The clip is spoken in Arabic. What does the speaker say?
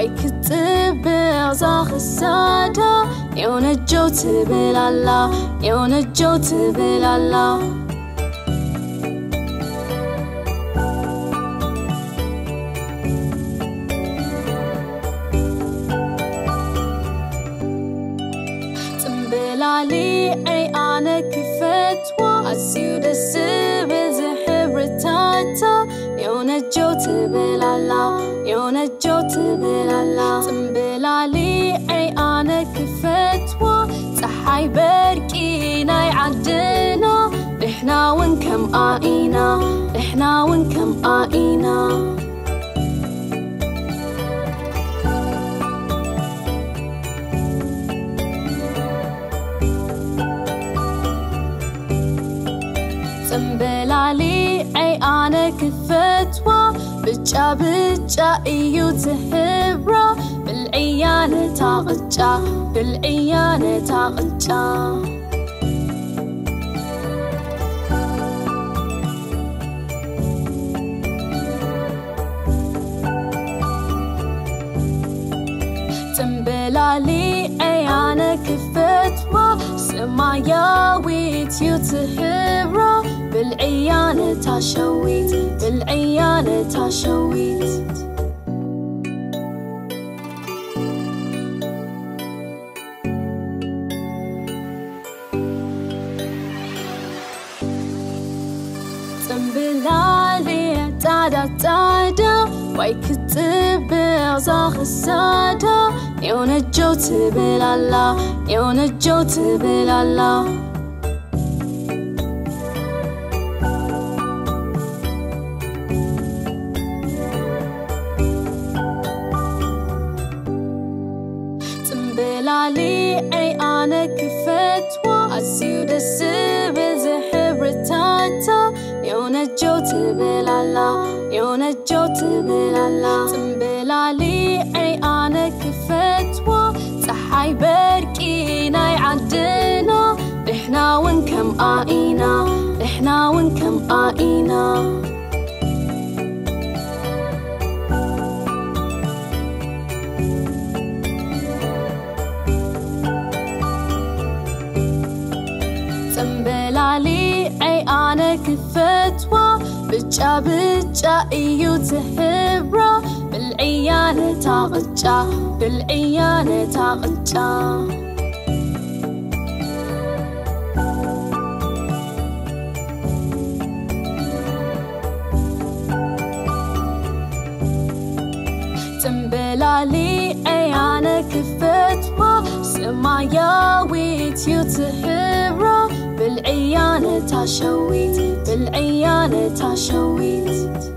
ويكتب زاخ السادة يونجو تبلالا يونجو تبلالا تنبلالي أي أنا كفتوى أسيود السبز حبرتاتا يونجو تبلالا يونجو تبلالا تنبلالي أي أنا كفتوى صحاي بركينا يعدنا إحنا ونكم آينا إحنا ونكم آينا تنبلالي أي أنا كفتوى بجا بجا إيو تهبرا بالعيانة تاغجا بالعيانة تاغجا تنبلالي أي أنا كفتوى سماياويت يو تهبرا بالعيانة تاشويت بالعيانة تاشويت تنبلالي تادا تادا ويكتب زاخ السادة يونجو تبلالا يونجو تبلالا تنبلالي أي أنا كفتوى أسيود السبز حبرتاتا يونجو تبلالا يونجو تبلالا تنبلالي أي أنا كفتوى صحاي بركينا يعدنا إحنا ونكم آينا إحنا ونكم آينا تنبلالي أي أنا كفتوى بجا بجا إيو تهبرا بالعيانة تاغجا بالعيانة تاغجا تنبلالي أي أنا كفتوى سماياويت يو تهبرا بالعيانة تاشويت بالعيانة تاشويت